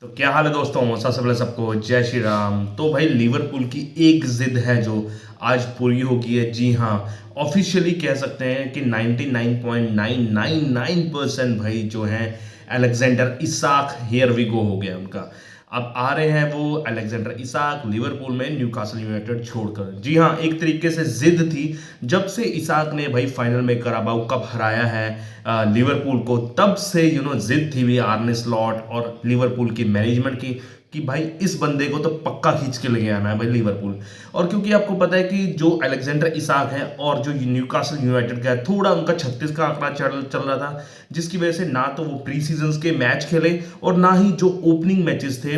तो क्या हाल है दोस्तों, सबसे पहले सबको जय श्री राम। तो भाई लिवरपूल की एक जिद है जो आज पूरी होगी है। जी हाँ, ऑफिशियली कह सकते हैं कि 99.999% भाई जो है Alexander Isak here we go हो गया उनका। अब आ रहे हैं वो अलेक्जेंडर इसाक लिवरपूल में न्यूकासल यूनाइटेड छोड़कर। जी हाँ, एक तरीके से जिद थी। जब से इसाक ने भाई फाइनल में कराबाओ कप हराया है लिवरपूल को, तब से जिद थी भी आर्ने स्लॉट और लिवरपूल की मैनेजमेंट की कि भाई इस बंदे को तो पक्का खींच के लेके आना है भाई लिवरपूल। और क्योंकि आपको पता है कि जो अलेक्जेंडर इसाक है और जो न्यूकासल यूनाइटेड का है, थोड़ा उनका 36 का आंकड़ा चल रहा था, जिसकी वजह से ना तो वो प्री सीजन के मैच खेले और ना ही जो ओपनिंग मैचेस थे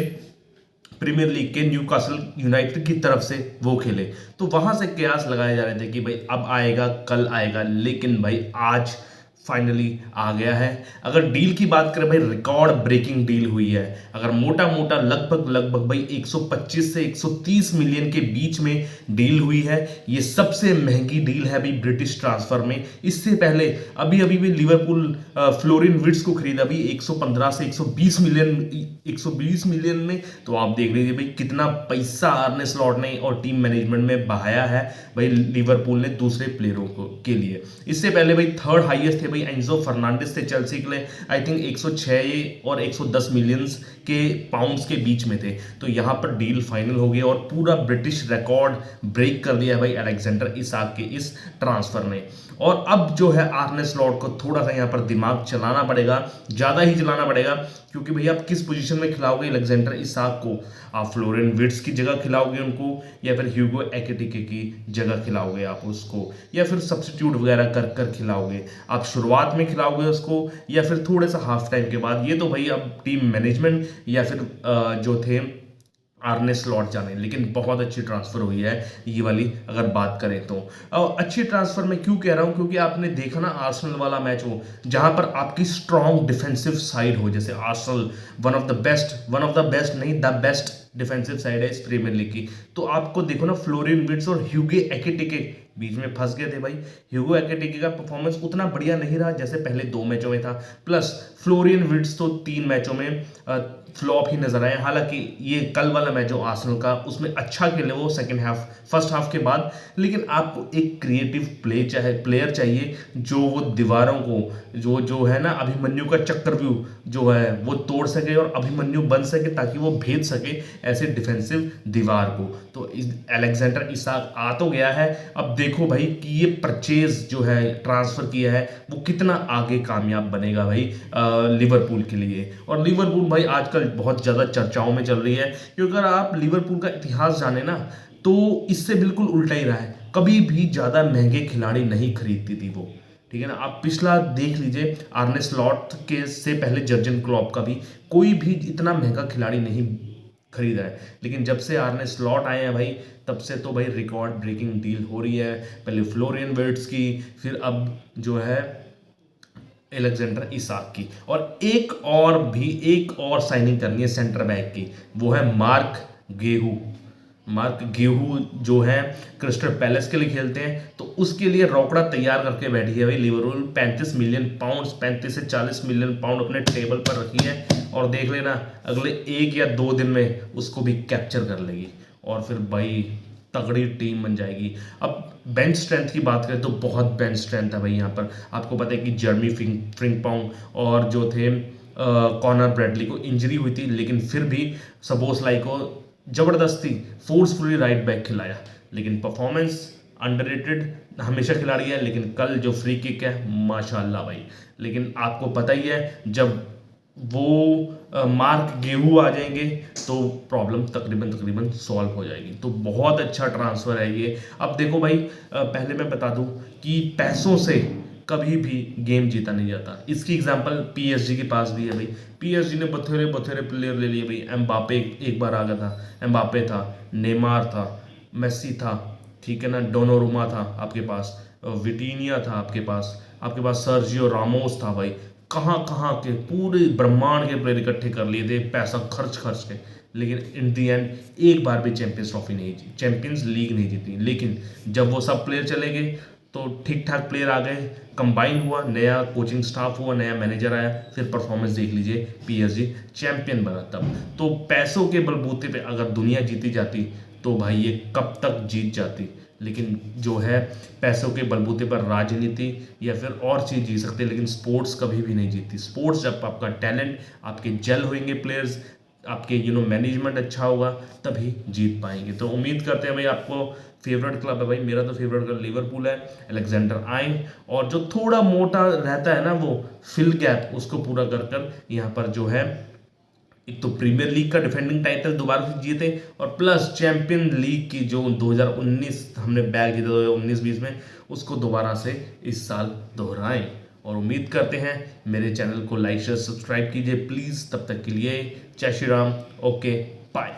प्रीमियर लीग के न्यूकासल यूनाइटेड की तरफ से वो खेले। तो वहां से कयास लगाए जा रहे थे कि भाई अब आएगा कल आएगा, लेकिन भाई आज फाइनली आ गया है। अगर डील की बात करें भाई, रिकॉर्ड ब्रेकिंग डील हुई है। अगर मोटा मोटा लगभग लगभग भाई 125 से 130 मिलियन के बीच में डील हुई है। ये सबसे महंगी डील है अभी ब्रिटिश ट्रांसफर में। इससे पहले अभी अभी भी लिवरपूल फ्लोरिन विट्स को खरीदा भी 115 से 120 मिलियन में। तो आप देख लीजिए भाई कितना पैसा आर्ने स्लॉट ने और टीम मैनेजमेंट में बहाया है भाई लिवरपूल ने दूसरे प्लेयरों को के लिए। इससे पहले भाई थर्ड हाईएस्ट थे भाई एंजो फर्नांडिस थे चेल्सी के लिए, आई थिंक 106 और 110 मिलियंस के पाउंड्स के बीच में थे। तो यहां पर डील फाइनल हो गया और पूरा ब्रिटिश रिकॉर्ड ब्रेक कर दिया भाई अलेक्जेंडर इसाक के इस ट्रांसफर ने। और अब जो है आर्ने स्लॉट को थोड़ा सा यहाँ पर दिमाग चलाना पड़ेगा, ज्यादा ही चलाना पड़ेगा, क्योंकि भैया आप किस पोजीशन में खिलाओगे अलेक्जेंडर इसाक को? आप फ्लोरिन विट्स की जगह खिलाओगे उनको, या फिर ह्यूगो एकेटिके की जगह खिलाओगे आप उसको, या फिर सब्स्टिट्यूट वगैरह कर कर खिलाओगे? आप शुरुआत में खिलाओगे उसको या फिर थोड़े सा हाफ टाइम के बाद? ये तो भाई अब टीम मैनेजमेंट या फिर जो थे आर्ने स्लॉट जाने। लेकिन बहुत अच्छी ट्रांसफर हुई है ये वाली अगर बात करें तो। अच्छी ट्रांसफर मैं क्यों कह रहा हूं, क्योंकि आपने देखा ना आर्सेनल वाला मैच हो जहां पर आपकी स्ट्रॉन्ग डिफेंसिव साइड हो, जैसे Arsenal one of the best नहीं द बेस्ट डिफेंसिव साइड है इस प्रीमियर लीग की। तो आपको देखो ना, फ्लोरिन विट्स और ह्यूगे एकेटिके बीच में फंस गए थे भाई। ह्यूगो एकेटिके का परफॉर्मेंस उतना बढ़िया नहीं रहा जैसे पहले 2 मैचों में था। प्लस फ्लोरियन विट्स तो 3 मैचों में फ्लॉप ही नजर आए। हालांकि ये कल वाला मैच जो आर्सेनल का, उसमें अच्छा खेले वो सेकंड हाफ फर्स्ट हाफ के बाद। लेकिन आपको एक क्रिएटिव प्लेयर चाहिए जो वो दीवारों को जो है ना, अभिमन्यु का चक्रव्यूह जो है वो तोड़ सके और अभिमन्यु बन सके, ताकि वो भेद सके ऐसे डिफेंसिव दीवार को। तो अलेक्जेंडर इसाक आ तो गया है। अब देखो भाई कि ये परचेज जो है ट्रांसफर किया है वो कितना आगे कामयाब बनेगा भाई लिवरपूल के लिए। और लिवरपूल भाई आजकल बहुत ज्यादा चर्चाओं में चल रही है, क्योंकि अगर आप लिवरपूल का इतिहास जाने ना तो इससे बिल्कुल उल्टा ही रहा है। कभी भी ज्यादा महंगे खिलाड़ी नहीं खरीदती थी वो, ठीक है ना। आप पिछला देख लीजिए, आर्ने स्लॉट के से पहले जर्जन क्लॉप का भी कोई भी इतना महंगा खिलाड़ी नहीं खरीदा है। लेकिन जब से आर्ने स्लॉट आए हैं भाई, तब से तो भाई रिकॉर्ड ब्रेकिंग डील हो रही है। पहले फ्लोरियन वर्ड्स की, फिर अब जो है एलेक्जेंडर इसाक की, और एक और साइनिंग करनी है सेंटर बैक की, वो है मार्क गेहू जो है क्रिस्टल पैलेस के लिए खेलते हैं। तो उसके लिए रोकड़ा तैयार करके बैठी है भाई लिवरपूल। 35 मिलियन पाउंड, 35 से 40 मिलियन पाउंड अपने टेबल पर रखी है, और देख लेना अगले 1 या 2 दिन में उसको भी कैप्चर कर लेगी और फिर भाई तगड़ी टीम बन जाएगी। अब बेंच स्ट्रेंथ की बात करें तो बहुत बेंच स्ट्रेंथ है भाई यहाँ पर। आपको पता है कि जर्मी फ्रिंगपोंग और जो थे कॉनर ब्रैडली को इंजरी हुई थी, लेकिन फिर भी सबोसलाई को जबरदस्ती फोर्सफुली राइट बैक खिलाया। लेकिन परफॉर्मेंस अंडररेटेड हमेशा खिलाड़ी है, लेकिन कल जो फ्री किक है माशाल्लाह भाई। लेकिन आपको पता ही है, जब वो मार्क गेहू आ जाएंगे तो प्रॉब्लम तकरीबन सॉल्व हो जाएगी। तो बहुत अच्छा ट्रांसफर है ये। अब देखो भाई, पहले मैं बता दूं कि पैसों से कभी भी गेम जीता नहीं जाता। इसकी एग्जांपल पीएसजी के पास भी है भाई। पीएसजी ने बथेरे बथेरे प्लेयर ले लिए भाई। एम्बापे एक बार आ गया था, एम्बापे था, नेमार था, मेसी था, ठीक है ना, डोनोरुमा था आपके पास, विटीनिया था आपके पास सर्जियो रामोस था भाई। कहाँ कहाँ के पूरे ब्रह्मांड के प्लेयर इकट्ठे कर लिए थे पैसा खर्च खर्च के, लेकिन इन दी एंड एक बार भी चैंपियंस ट्रॉफी नहीं जीती, चैंपियंस लीग नहीं जीती। लेकिन जब वो सब प्लेयर चले गए तो ठीक ठाक प्लेयर आ गए, कंबाइन हुआ, नया कोचिंग स्टाफ हुआ, नया मैनेजर आया, फिर परफॉर्मेंस देख लीजिए, पीएसजी चैंपियन बना तब। तो पैसों के बलबूते पे अगर दुनिया जीती जाती तो भाई ये कब तक जीत जाती। लेकिन जो है पैसों के बलबूते पर राजनीति या फिर और चीज़ जीत सकते, लेकिन स्पोर्ट्स कभी भी नहीं जीतती। स्पोर्ट्स जब आपका टैलेंट, आपके जेल होंगे प्लेयर्स, आपके मैनेजमेंट अच्छा होगा, तभी जीत पाएंगे। तो उम्मीद करते हैं भाई आपको फेवरेट क्लब है भाई, मेरा तो फेवरेट क्लब लिवरपूल है, अलेक्जेंडर आए और जो थोड़ा मोटा रहता है ना वो फिल गैप, उसको पूरा कर कर यहाँ पर जो है एक तो प्रीमियर लीग का डिफेंडिंग टाइटल दोबारा से जीते और प्लस चैंपियन लीग की जो 2019 हमने बैग जीता 2019-20 में, उसको दोबारा से इस साल दोहराएं। और उम्मीद करते हैं मेरे चैनल को लाइक शेयर सब्सक्राइब कीजिए प्लीज़। तब तक के लिए जय श्री राम, ओके बाय।